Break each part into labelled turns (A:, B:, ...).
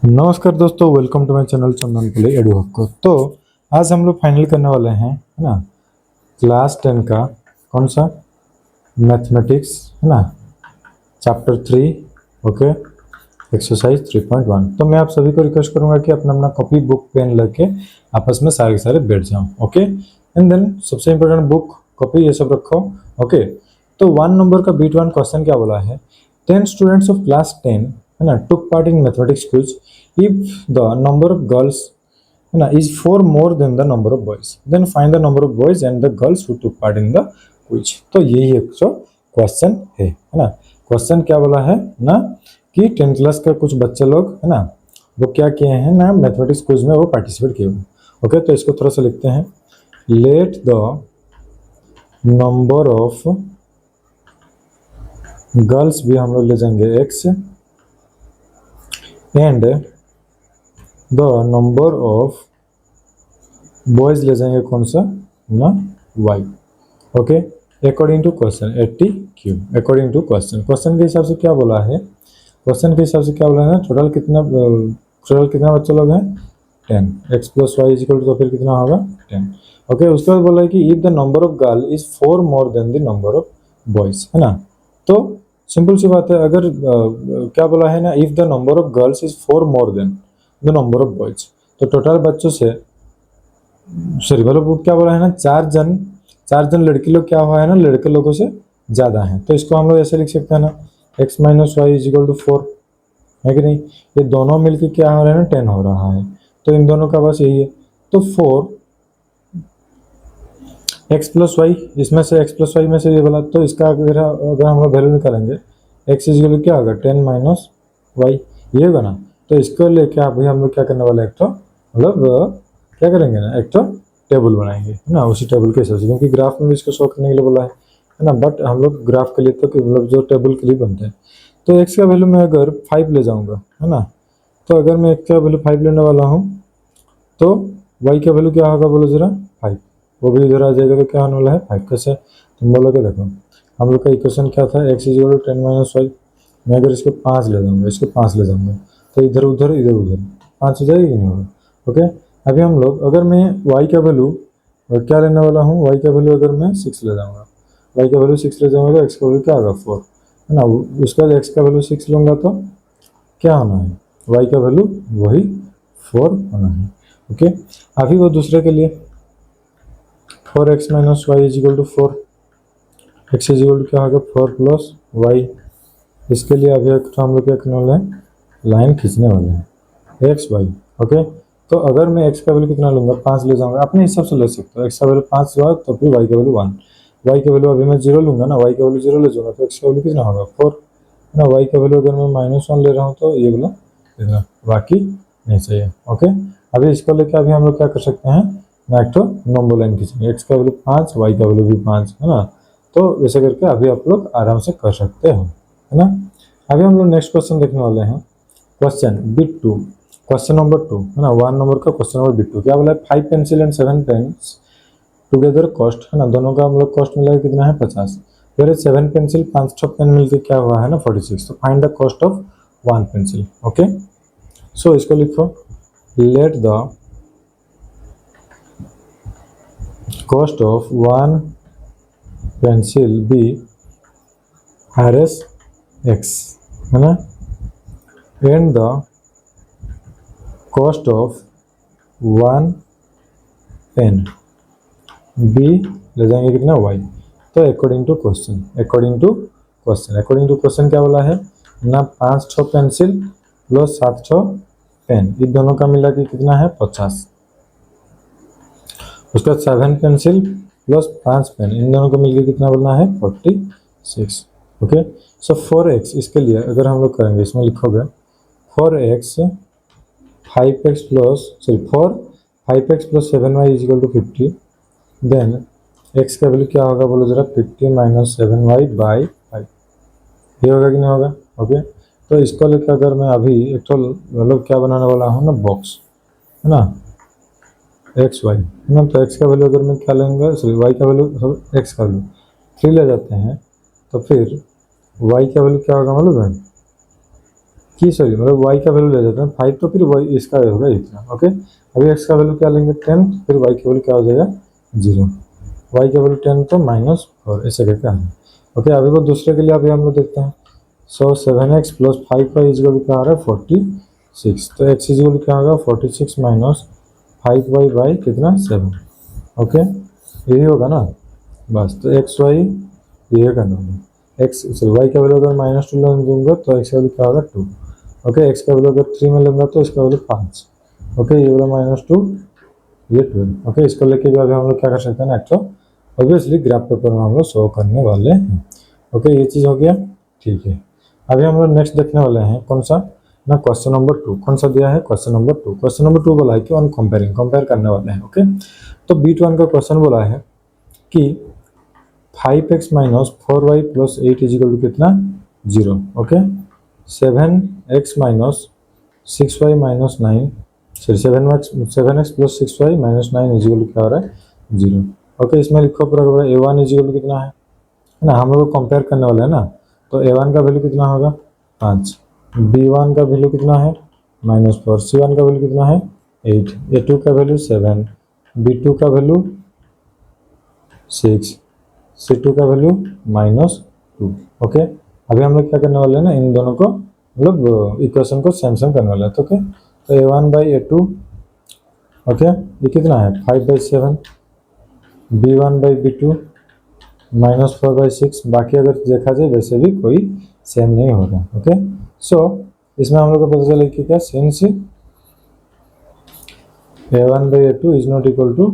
A: नमस्कार दोस्तों, welcome to my channel Chandan Pule एडू हक्को। तो आज हम लोग फाइनल करने वाले हैं, है ना, क्लास 10 का कौन सा मैथमेटिक्स, है ना, चैप्टर 3। Okay, exercise 3.1। तो मैं आप सभी को रिक्वेस्ट करूंगा कि अपना अपना कॉपी बुक पेन लेके आपस में सारे के सारे बैठ जाओ। ओके, एंड देन सबसे इंपॉर्टेंट बुक कॉपी ये सब रखो। ओके, तो 1 नंबर का बीट 1 क्वेश्चन क्या बोला है, 10 स्टूडेंट्स ऑफ क्लास 10, है ना, took part in mathematics quiz. If the number of girls, है ना, is 4 more than the number of boys, then find the number of boys and the girls who took part in the quiz. तो यही एक जो question है ना। Question क्या बोला है ना कि 10th क्लास का कुछ बच्चे लोग, है ना, वो क्या किए हैं ना, मैथमेटिक्स क्विज में वो पार्टिसिपेट किए हुए। ओके, तो इसको थोड़ा सा लिखते हैं, let the number of girls भी हम लोग ले जाएंगे x and the number of boys ले जाएंगे कौन सा ना y। Okay, according to question 80 क्यू, अकॉर्डिंग टू क्वेश्चन के हिसाब से क्या बोला है, क्वेश्चन के हिसाब से क्या बोला है, टोटल कितना बच्चे लोग हैं 10, x plus y equal to, तो फिर कितना होगा 10। ओके, उसके बाद बोला है कि if the number of girl is 4 more than the number of boys, है ना। तो सिंपल सी बात है, अगर क्या बोला है ना, if the number of girls is 4 more than the number of boys, तो टोटल बच्चों से, सॉरी मतलब क्या बोला है ना, चार जन लड़की लोग क्या हुआ है ना, लड़के लोगों से ज़्यादा हैं। तो इसको हम लोग ऐसे लिख सकते हैं ना, x minus y is equal to 4, है कि नहीं। ये दोनों मिलके क्या हो रहा है ना, 10 हो रहा है। तो इन दोनों का बस यही है, तो 4 x प्लस वाई, इसमें से x प्लस वाई में से ये बोला, तो इसका अगर हम लोग वैल्यू निकालेंगे, x इज इक्वल क्या होगा 10 माइनस वाई, ये होगा ना। तो इसको लेके अभी हम लोग क्या करने वाले हैं, एक तो मतलब क्या करेंगे ना, एक तो टेबल बनाएंगे, है ना, उसी टेबल के हिसाब से, क्योंकि ग्राफ में भी इसको शो करने के लिए बोला है ना। बट हम लोग ग्राफ के लिए तो मतलब जो टेबल के लिए बनते हैं, तो x का वैल्यू मैं अगर 5 ले जाऊंगा, है ना, तो अगर मैं x का वैल्यू 5 लेने वाला हूँ, तो y का वैल्यू क्या होगा बोलो जरा 5, वो भी इधर आ जाएगा, तो क्या होने वाला है 5। कैसे तुम बोलोगे, देखो हम लोग का इक्वेशन क्या था, x is equal to 10 minus y. मैं अगर इसको 5 ले जाऊंगा, इसको 5 ले जाऊंगा, तो इधर उधर 5 हो जाएगी कि नहीं होगा। ओके, अभी हम लोग, अगर मैं y का वैल्यू क्या लेने वाला हूँ, y का वैल्यू अगर मैं 6 ले जाऊंगा, y का वैल्यू 6 ले जाऊंगा, तो x का वैल्यू क्या होगा 4, है ना। उसके बाद x का वैल्यू 6 लूंगा तो क्या होना है, y का वैल्यू वही 4 होना है। ओके, अभी वो दूसरे के लिए 4x minus y is equal to 4, x is equal to क्या होगा 4 प्लस वाई। इसके लिए अभी एक तो हम लोग क्या करने वाले हैं, लाइन खींचने वाले हैं x y। ओके, तो अगर मैं x का वैल्यू कितना लूंगा 5 ले जाऊंगा, अपने हिसाब से ले सकते हो, x का वैल्यू 5 हुआ तो फिर y का वैल्यू 1, y का वैल्यू अभी मैं 0 लूंगा ना, y का वैल्यू 0 ले जाऊंगा, तो x का वैल्यू कितना होगा 4, है ना। y का वैल्यू अगर मैं -1 ले रहा हूँ, तो ये वाला लेना, बाकी नहीं चाहिए। ओके, अभी इसको लेकर अभी हम लोग क्या कर सकते हैं ना, एक तो नंबर लाइन खींचेंगे, x का वैल्यू 5, y का वैल्यू भी 5, है ना। तो वैसे करके अभी आप लोग आराम से कर सकते हो, है ना। अभी हम लोग नेक्स्ट क्वेश्चन देखने वाले हैं, क्वेश्चन बिट 2, क्वेश्चन नंबर 2, है ना, 1 नंबर का क्वेश्चन नंबर बिट 2। क्या बोला है, 5 pencil and 7 pens together cost, है ना, दोनों का हम लोग कॉस्ट मिला है कितना है 50, फिर 7 पेंसिल 5 पेन मिलकर क्या हुआ है ना 46। तो find the cost of 1 pencil. Okay, so इसको लिखो, let the cost of 1 pencil be RS है ना, and the cost of 1 pen be ले जाएंगे कितना y। तो according to question, according to question क्या बोला है ना, 5 पेंसिल प्लस 7 पेन, इन दोनों का मिला के कितना है 50। उसका 7 पेंसिल प्लस 5 पेन, इन दोनों को मिलकर कितना बोलना है 46। ओके, सो 4x, इसके लिए अगर हम लोग करेंगे, इसमें लिखोगे 4x 5x plus 7y is equal to 50, then x का वैल्यू क्या होगा बोलो जरा 50 माइनस 7y बाई 5, ये होगा कि नहीं होगा। ओके, तो इसको लेकर अगर मैं अभी एक तो मतलब क्या बनाने वाला हूँ ना, बॉक्स, है ना, एक्स वाई, है ना। तो x का वैल्यू अगर मैं क्या लेंगे, सॉरी y का वैल्यू, x का वैल्यू 3 ले जाते हैं, तो फिर y का वैल्यू क्या होगा मालूम है, कि सॉरी मतलब y का वैल्यू ले जाते हैं 5, तो फिर y इसका होगा इतना। ओके, अभी x का वैल्यू क्या लेंगे 10, फिर y का वैल्यू क्या हो जाएगा 0, y का वैल्यू 10 तो -4 ऐसे करके आना। ओके, अभी वो दूसरे के लिए अभी हम लोग देखते हैं। सो 7x + 5y इक्वल क्या आ रहा है 46, तो x इक्वल क्या होगा 46 माइनस 5y बाई कितना 7। ओके, यही होगा ना बस, तो एक्स वाई ये करना होगा। एक्स वाई का वैल्यू अगर -2 दूंगा तो एक्स का वैल्यू क्या होगा 2। ओके, एक्स का वैल्यू अगर 3 में लूंगा तो इसका वैल्यू 5। ओके, ये वाला -2 ये 12। ओके, इसको लेके भी अभी हम लोग क्या कर सकते हैं ना, तो ऑब्वियसली ग्राफ पेपर में हम लोग शो करने वाले हैं। ओके, ये चीज़ हो गया। ठीक है, अभी हम लोग नेक्स्ट देखने वाले हैं कौन सा ना, क्वेश्चन नंबर 2। कौन सा दिया है क्वेश्चन नंबर 2। क्वेश्चन नंबर 2 बोला है कि ऑन कंपेयरिंग, कंपेयर करने वाले हैं। ओके, तो B1 का क्वेश्चन बोला है कि 5x minus 4y plus 8 is equal to कितना 0। Okay, 7x minus 6y minus 9, sorry 7x plus 6y minus 9 is equal to क्या हो रहा है 0। ओके, इसमें लिखो पूरा a1 इजिकल टू कितना है ना, हम लोग कंपेयर करने वाले हैं ना, तो a1 का वैल्यू कितना होगा 5, b1 का वैल्यू कितना है -4, c1 का वैल्यू कितना है 8, a2 का वैल्यू 7, b2 का वैल्यू 6, C2 का वैल्यू -2। ओके, अभी हम लोग क्या करने वाले हैं ना, इन दोनों को मतलब इक्वेशन को सेम सेम करने वाले हैं। तो ओके, तो a1 बाई a2 ओके ये कितना है 5/7, b1 बाई b2 -4/6। बाकी अगर देखा जाए वैसे भी कोई सेम नहीं होगा। ओके, सो इसमें हम लोग को पता चला कि क्या since a1 by a2 is not equal to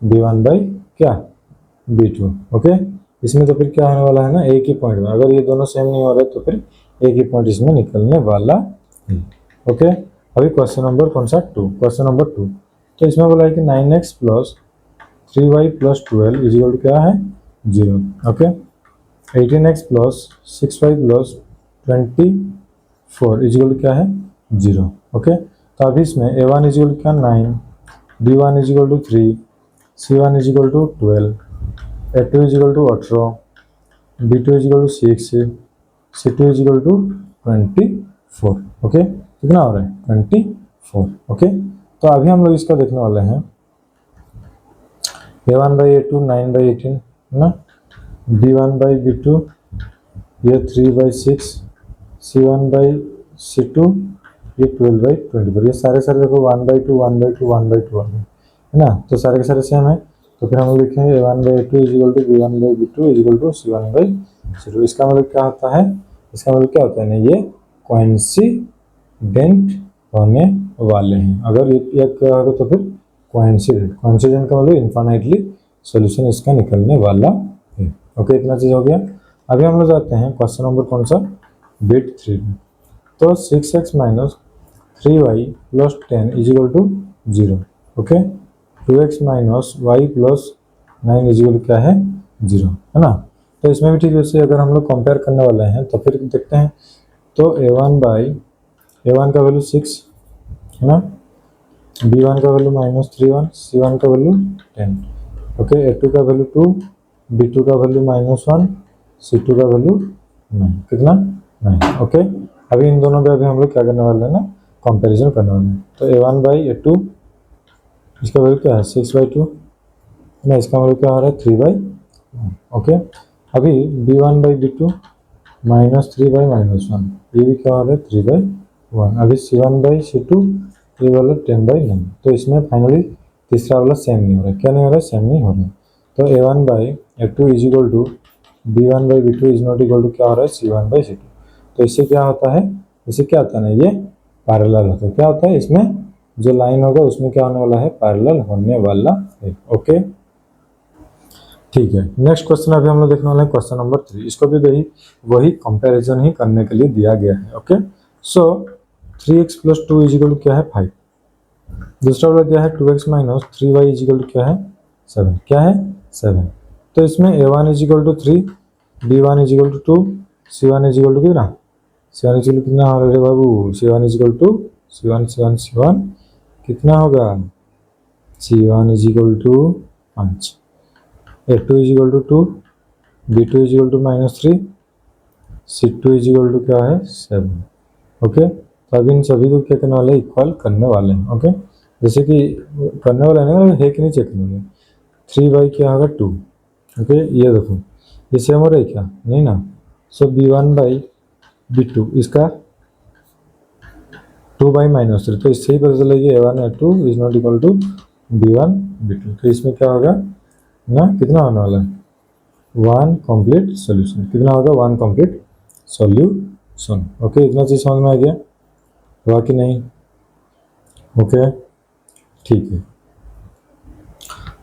A: b1 by क्या b2। ओके, इसमें तो फिर क्या होने वाला है ना, एक ही पॉइंट में अगर ये दोनों सेम नहीं हो रहे तो फिर एक ही पॉइंट इसमें निकलने वाला है। ओके, अभी क्वेश्चन नंबर कौन सा 2, क्वेश्चन नंबर 2। तो इसमें बोला है कि 9x plus 3y plus 12 is equal क्या है 0। Okay, 18x plus 6y plus 24 is equal क्या है 0। ओके, तो अभी इसमें a1 इजिकल क्या 9, b1 is equal to 3, c1 is equal to 12, a2 is equal to 18, b2 is equal to 6, c2 is equal to 24। Okay, कितना हो रहा है 24। ओके, तो अभी हम लोग इसका देखने वाले हैं a1 बाई a2 9/18 है ना, b1 बाई b2 ये 3/6, c1 बाई c2 ये 12/24। ये सारे देखो 1/2 1/2 1/2 है ना, तो सारे के सारे सेम है। तो फिर हम लोग लिखेंगे a1 by a2 is equal to b1 by b2 is equal to c1 by c2। इसका मतलब क्या होता है, इसका मतलब क्या होता है ना, ये कोइंसिडेंट होने वाले हैं। अगर ये क्या होगा तो फिर कोइंसिडेंट, कोइंसिडेंट का मतलब इन्फाइनाइटली सॉल्यूशन इसका निकलने वाला है। ओके, इतना चीज़ हो गया। अभी हम लोग जाते हैं क्वेश्चन नंबर कौन सा बिट 3 में। तो 6x minus 3y plus 10 is equal to 0। Okay, 2x minus y plus 9 is equal क्या है 0 है ना। तो इसमें भी ठीक वैसे अगर हम लोग कंपेयर करने वाले हैं तो फिर देखते हैं। तो a1 का वैल्यू 6 है ना, b1 का वैल्यू -3 c1 का वैल्यू 10। ओके, a2 का वैल्यू 2, b2 का वैल्यू -1, c2 का वैल्यू 9, कितना 9। ओके, अभी इन दोनों पे अभी हम लोग क्या करने वाले हैं ना, कंपैरिजन करने वाले हैं। तो a1 बाई a2 इसका वैल्यू क्या है 6/2 ना, इसका वैल्यू क्या हो रहा है 3/1। ओके, अभी b1 बाई b2 -3/-1 ये भी क्या हो रहा है 3/1। अभी c1 बाई c2 ये वाला 10/9। तो इसमें फाइनली तीसरा वाला सेम नहीं हो रहा है। क्या नहीं हो रहा है, सेम नहीं हो रहा है। तो a1 by a2 is equal to b1 by b2 is not equal to क्या हो रहा है c1 बाई c2। तो इससे क्या होता है, इससे क्या होता है ना, ये पैरेलल होता है। क्या होता है, इसमें जो लाइन होगा उसमें क्या होने वाला है, पैरेलल होने वाला है। ओके, ठीक है। नेक्स्ट क्वेश्चन अभी हम लोग देखने वाले हैं क्वेश्चन नंबर 3। इसको भी वही कंपैरिजन ही करने के लिए दिया गया है। ओके, सो 3x प्लस 2 इजिकल क्या है 5। दूसरा वाला दिया है 2x माइनस 3y इजिकल क्या है 7। क्या है 7। तो इसमें a1 is equal to 3, b1 is equal to 2, c1 is equal to कितना, c1 इजिकल कितना हो रहा है बाबू, c1 इजिकल टू c1 कितना होगा c1 is equal to 5, a2 is equal to 2, b2 is equal to -3, c2 is equal to क्या है 7। ओके, तो अब इन सभी को क्या करने वाले हैं, इक्वल करने वाले हैं। ओके, जैसे कि करने वाले नहीं है कि नहीं चेक करने वाले। 3 बाई क्या होगा 2। ओके, ये देखो ये सेम हो रहा है क्या, नहीं ना। सो b1/b2 इसका 2/-3, तो इससे ही पता चलेगा a1 a2 is not equal to b1 b2। तो इसमें क्या होगा ना, कितना होने वाला है, 1 कंप्लीट सॉल्यूशन। कितना होगा, 1 कंप्लीट सॉल्यूशन। ओके, इतना चीज समझ में आ गया, हुआ कि नहीं। ओके, ठीक है।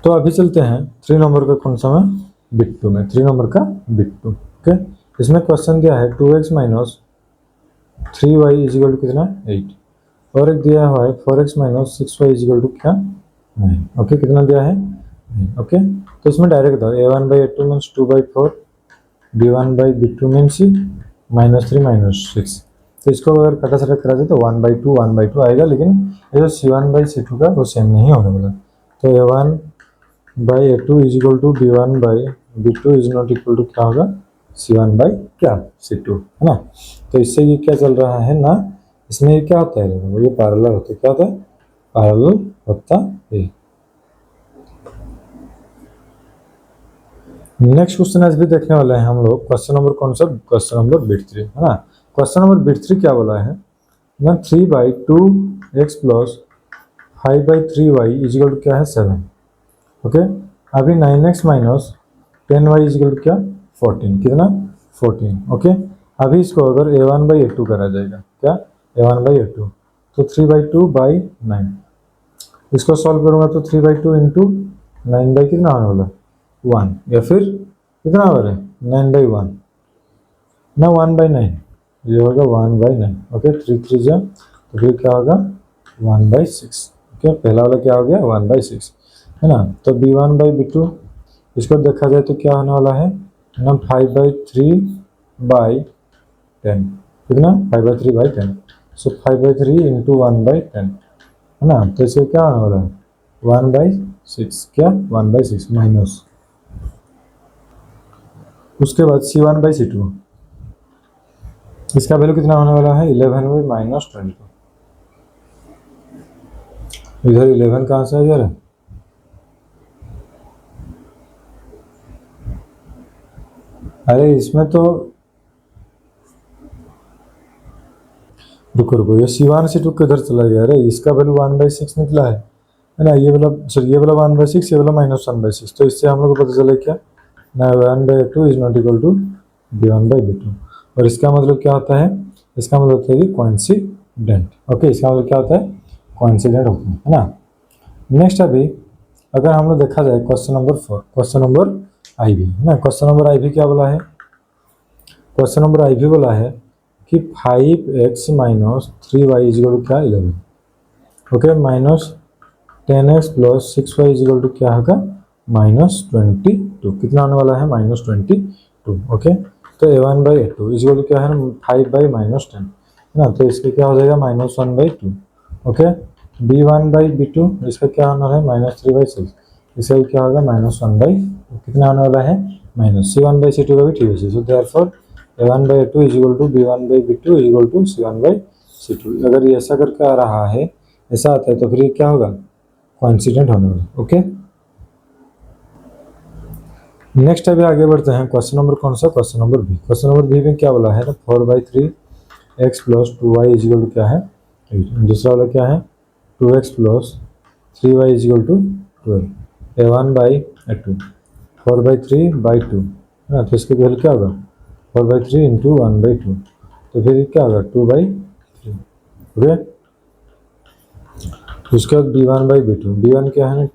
A: तो अभी चलते हैं 3 नंबर का कौन सा में, बिट 2 में, 3 नंबर का बिट 2। ओके, इसमें क्वेश्चन क्या है, 2x minus 3y is equal to कितना 8, और एक दिया हुआ है 4x minus 6y is equal to क्या 9। ओके, कितना दिया है 9। ओके, तो इसमें डायरेक्ट दो a1/a2 मीन्स 2/4, b1/b2 मीन्स -3 -6। तो इसको अगर कटा सटा करा दे तो 1/2 1/2 आएगा, लेकिन ये जो c1/c2 का वो सेम नहीं होने वाला। तो a1/a2 is equal to b1/b2 is not equal to क्या होगा, c1/c2, है ना। तो इससे ये क्या चल रहा है ना, इसमें ये क्या होता है, ये पैरेलल होता है। क्या होता है, पैरेलल होता है। नेक्स्ट क्वेश्चन आज भी देखने वाले हैं हम लोग, क्वेश्चन नंबर कौन सा, क्वेश्चन नंबर बिट 3, है ना। क्वेश्चन नंबर बिट 3 क्या बोला है ना, 3/2x plus 5/3y is equal to क्या है 7। ओके, अभी 9x minus 10y is equal to क्या 14, कितना 14। ओके, अभी इसको अगर a1/a2 करा जाएगा, क्या a1/a2, तो 3/2/9। इसको सॉल्व करूंगा तो 3/2 इंटू 9 कितना आने वाला 1, या फिर कितना हो रहा है 9/1 ना 1/9, ये होगा 1/9। ओके, 3 3 जा, तो फिर क्या होगा 1/6। ओके, पहला वाला क्या हो गया 1/6, है ना। तो b1/b2 इसको देखा जाए तो क्या होने वाला है ना, 5/3/10, कितना 5/3/10। सो 5/3 इंटू 1/10, है ना। तो इसको क्या होने वाला है 1/6, क्या 1/6 माइनस, उसके बाद c1/c2 इसका वैल्यू कितना होने वाला है 11/-20। इधर 11 कहाँ से आ गया रे, अरे इसमें तो रुको रुको, ये c1/c2 किधर चला गया, अरे इसका वैल्यू 1/6 निकला है ना। ये वाला सॉरी, ये वाला 1/6, ये वाला -1/6। तो इससे हम लोग को पता चला क्या ना, 1/2 is not equal to b1/b2। और इसका मतलब क्या होता है, इसका मतलब होता है कि कोइंसिडेंट। ओके, इसका मतलब क्या होता है, कोइंसिडेंट होता है ना। नेक्स्ट अभी अगर हम लोग देखा जाए question number 4, question number IV, है ना। क्वेश्चन नंबर IV क्या बोला है, क्वेश्चन नंबर IV बोला है कि 5x minus 3y is equal to क्या 11। Okay, minus 10x plus 6y is equal to क्या होगा -22। कितना आने वाला है -22। ओके, तो a1/a2 इज इक्वल टू क्या है 5/-10, है ना। तो इसका क्या हो जाएगा -1/2। ओके, b1/b2 इसका क्या होना है -3/6, इसका क्या होगा -1/, कितना आने वाला है -c1/c2 का भी ठीक है। So therefore a1/a2 is equal to b1/b2 is equal to c1/c2। अगर ये ऐसा करके आ रहा है, ऐसा आता है, तो फिर ये क्या होगा कोइंसिडेंट होने वाला। ओके, नेक्स्ट अभी आगे बढ़ते हैं, क्वेश्चन नंबर कौन सा, question number B. Question number B में क्या बोला है ना, 4/3x plus 2y is equal to क्या है 8। दूसरा वाला क्या है 2x plus 3y is equal to 12, a1/a2 4/3/2, है ना। तो इसके वैल्यू क्या होगा 4/3 इंटू 1/2, तो फिर क्या होगा 2/3। ओके, उसके बाद b1/b2, b1 क्या है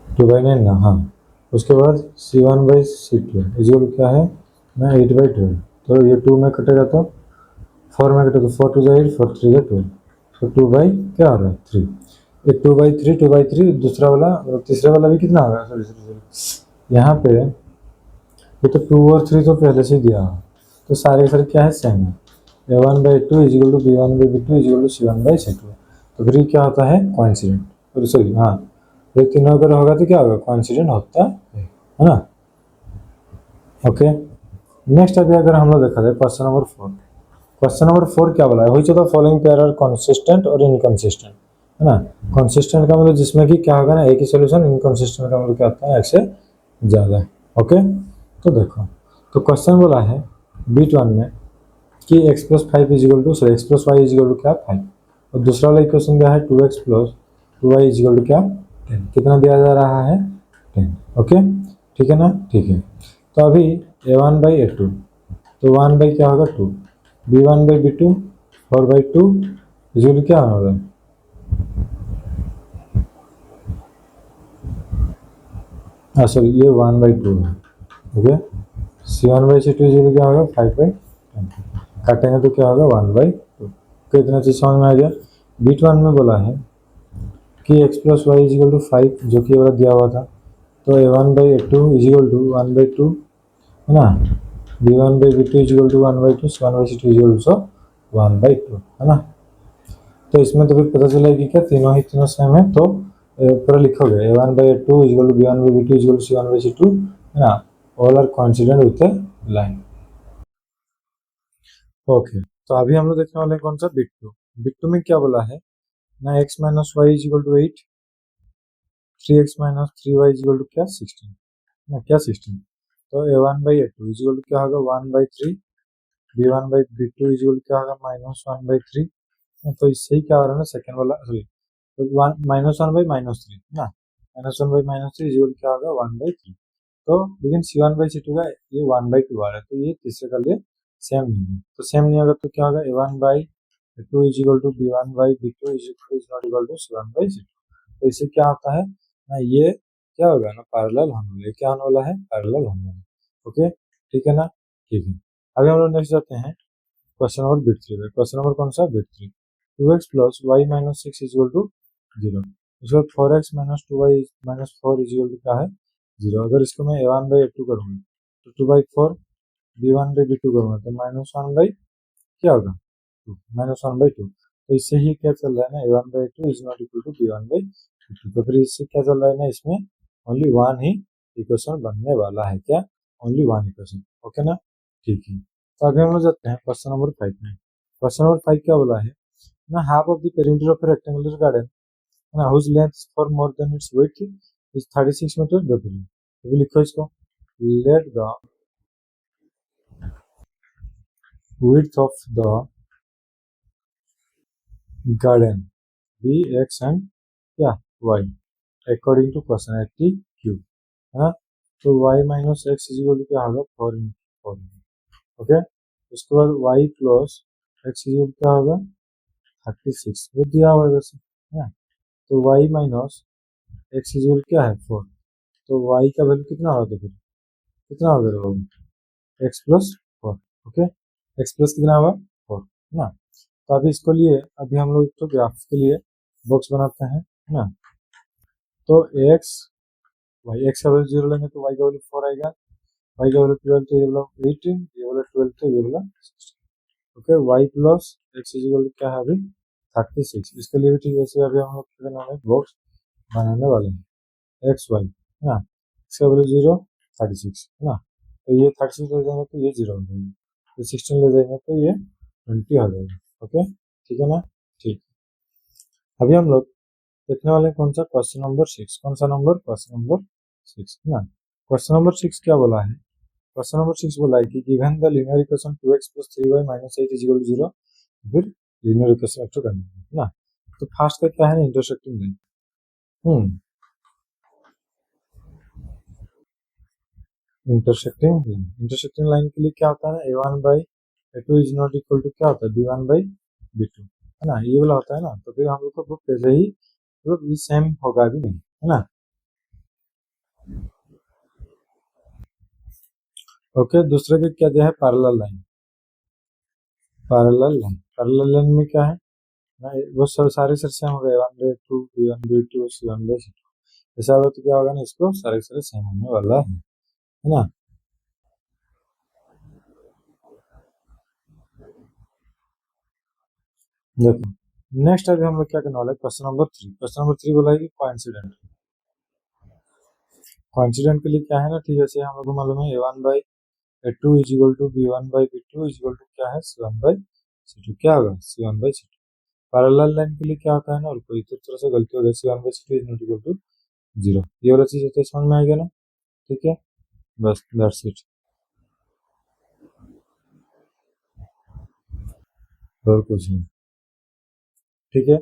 A: 2/9 ना, हाँ। उसके बाद c1/c2 इजिकल क्या है ना 8/12। तो ये 2 में कटेगा तो 4 में कटेगा, 4 2 8, 4 3 12। तो 2 बाई क्या हो रहा है 3, एक 2/3 2/3, दूसरा वाला तीसरा वाला भी कितना होगा, सॉरी यहाँ पे ये तो 2 और 3 तो पहले से दिया है, तो सारे के सारे क्या है सेम है। a1/2 is equal to b1/b2 is equal to c1/c2। तो फिर क्या होता है कोइंसिडेंट, सॉरी हाँ, ये तीनों अगर होगा तो क्या होगा कोइंसिडेंट होता है ना। ओके, नेक्स्ट अभी अगर हम लोग देखा जाए क्वेश्चन नंबर 4, क्वेश्चन नंबर 4 क्या बोला है, which of the following pair are consistent और इनकंसिस्टेंट, है ना। कंसिस्टेंट का मतलब जिसमें कि क्या होगा ना, एक ही सोल्यूशन, इनकंसिस्टेंट का मतलब क्या होता है, एक से ज़्यादा। ओके, तो देखो, तो क्वेश्चन बोला है बीट वन में कि x plus five is equal to, sorry x plus y is equal to क्या 5, और दूसरा वाला इक्वेशन क्या है 2x plus 2y is equal to क्या 10, कितना दिया जा रहा है 10। ओके, ठीक है ना, ठीक है। तो अभी a1/a2, तो 1 बाई क्या होगा 2, b1/b2 4/2 इजिकल क्या होगा, हाँ सॉरी ये 1/2 है। ओके, c1/c2 इजिकल क्या होगा 5/10, काटेंगे तो क्या होगा 1/2। तो इतना चीज समझ में आ गया। बीट वन में बोला है कि x plus y is equal to 5, जो कि वाला दिया हुआ था, तो a1/a2 इजिकल टू 1/2, है ना, b1/b2 is equal to 1/2, c1/c2 is equal to 1/2, है ना। तो इसमें तो फिर पता चला कि क्या तीनों ही तीनों सेम है, तो पूरा लिखोगे a1/a2 is equal to b1/b2 is equal to c1/c2, है ना, all are coincident with a line. Okay, तो अभी हम लोग देखने वाले हैं कौन सा, बिट टू। बिट टू में क्या बोला है ना, x minus y is equal to 8, 3x minus 3y is equal to क्या 16, ना क्या 16, तो a1/a2 इजिकल टू क्या होगा 1/3, b1/b2 इजिकल क्या होगा -1/3। तो इससे ही क्या हो रहा है ना, सेकंड वाला सॉरी, तो -1/-3 ना, -1/-3 इजिकल क्या होगा 1/3। तो लेकिन c1/c2 का ये 1/2 आ रहा है, तो ये तीसरे का लिए सेम नहीं है, तो सेम नहीं होगा तो क्या होगा a1/2 is equal to b1/b2 is not equal to c1/c2। तो इससे क्या होता है ना, ये क्या होगा ना, पैरेलल होने वाला है, क्या होने वाला है, पैरेलल होने वाला है। ओके, ठीक है ना, ठीक है। अभी हम लोग नेक्स्ट जाते हैं क्वेश्चन नंबर बिट थ्री पे। क्वेश्चन नंबर कौन सा, bit three. 2x plus y minus 6 is equal to 0, उसके बाद 4x minus 2y minus 4 is equal to क्या है 0। अगर इसको मैं a1/a2 करूँगा तो 2/4, b1/b2 करूँगा तो -1 क्या होगा 2, -1/2। तो इससे ही क्या चल रहा है ना, a1/2 is not equal to b1/b2, तो फिर इससे क्या चल रहा है ना, इसमें ओनली वन ही इक्वेशन बनने वाला है, क्या, ओनली वन इक्वेशन। ओके ना, ठीक है। तो अभी हम लोग जाते हैं क्वेश्चन नंबर 5 में। क्वेश्चन नंबर 5 क्या बोला है ना, half of the perimeter of rectangular garden, है ना, whose length four more than its width is 36 metre, देखो तो लिखो इसको, let the width of the garden be x and क्या y according to question 80 cube, है ना। तो y माइनस एक्स इजिकल क्या होगा 4 ओके, उसके बाद y प्लस एक्स इजिकल क्या होगा 36, ये दिया हुआ है वैसे, है ना। तो y माइनस एक्स इजिकल क्या है 4, तो y का वैल्यू कितना होगा, तो फिर कितना होगा x plus 4। Okay, x plus कितना होगा 4, है ना। तो अभी इसको लिए अभी हम लोग तो ग्राफ के लिए बॉक्स बनाते हैं, है ना। तो एक्स वाई, एक्स का वैल्यू 0 लेंगे तो वाई का वैल्यू 4 आएगा, वाई का वैल्यू 12 तो ये वाला 8, ये वाला 12 तो ये वाला 16। Okay, y plus x is equal क्या है अभी 36, इसके लिए भी ठीक है। वैसे अभी हम लोग क्या करने वाले बॉक्स बनाने वाले हैं, एक्स वाई, है ना, इसका वैल्यू 0 36, है ना। तो ये 36 ले जाएंगे तो ये 0 हो जाएगा, तो 16 ले जाएंगे तो ये 20 हो जाएगा। ओके, ठीक है ना, ठीक। अभी हम लोग देखने वाले हैं कौन सा, क्वेश्चन नंबर 6। कौन सा नंबर, क्वेश्चन नंबर 6, है ना। क्वेश्चन नंबर 6 क्या बोला है, क्वेश्चन नंबर 6 बोला है कि given the linear equation 2x plus 3y minus 8 is equal to 0, फिर लीनियर इक्वेशन एक्ट करना है ना। तो फर्स्ट का क्या है ना, इंटरसेक्टिंग लाइन। इंटरसेक्टिंग लाइन के लिए क्या होता है ना, a1/a2 is not equal to क्या होता है b1/b2, है ना, ये वाला होता है ना। तो फिर हम लोग को प्रूफ कैसे ही मतलब ये सेम होगा भी नहीं, है ना। ओके, दूसरे के क्या दिया है, पैरेलल लाइन। पैरेलल लाइन में क्या है ना, वो सब सारे सर सेम हो गए, 1/2 b1/2 c1/c2, ऐसा होगा तो क्या होगा ना, इसको सारे सारे सेम होने वाला है ना। देखो, नेक्स्ट अभी हम लोग क्या करने वाला है, क्वेश्चन नंबर 3। क्वेश्चन नंबर 3 बोला है कि कोइंसिडेंट, कोइंसिडेंट के लिए क्या है ना, ठीक है, जैसे हम लोग को मालूम है a1/a2 is equal to b1/b2 is equal to क्या है c1/c2, C2 क्या होगा C1/C2। पैरेलल लाइन के लिए क्या होता है ना, और कोई तो तरह से गलती हो गई, C1/C2 is not equal to 0। ये वाला चीज होता है, समझ में आ गया ना। ठीक है, बस दैट्स इट। और कुछ नहीं। ठीक है,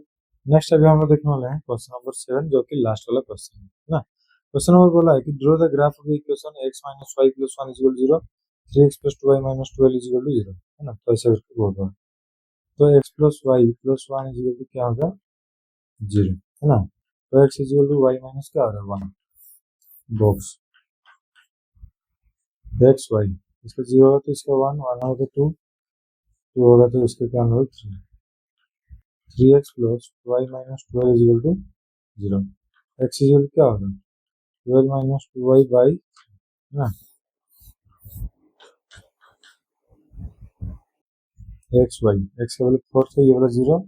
A: नेक्स्ट अभी हम लोग देखने वाले हैं क्वेश्चन नंबर 7, जो कि लास्ट वाला क्वेश्चन है ना। क्वेश्चन नंबर बोला है कि draw the graph of equation x minus y plus 1 is equal to 0, 3x plus 2y minus 12 is equal to 0, है ना। तो ऐसे करके बोल रहा है। तो x plus y plus 1 is equal to क्या होगा 0, है ना। तो x is equal to y minus क्या होगा 1, बॉक्स x वाई, इसका 0 होगा तो इसका 1, 1 होगा तो 2, 2 होगा तो इसका क्या होगा 3, 3x plus y minus 12 is equal to 0। x is equal क्या होगा 12 माइनस 2y बाई, है ना, एक्स वाई। एक्स का वाला 4 तो ये वाला 0,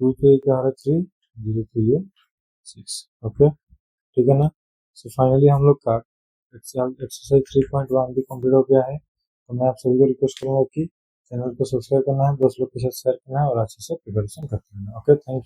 A: 2 तो ये क्या हो रहा है 3, 0 तो ये 6। ओके, ठीक है ना। सो फाइनली हम लोग का एक्सरसाइज 3.1 भी कंप्लीट हो गया है। तो मैं आप सभी को रिक्वेस्ट करूंगा कि चैनल को सब्सक्राइब करना है, दोस्त लोग के साथ शेयर करना है और अच्छे से प्रिपरेशन करते रहना। Okay, thank you.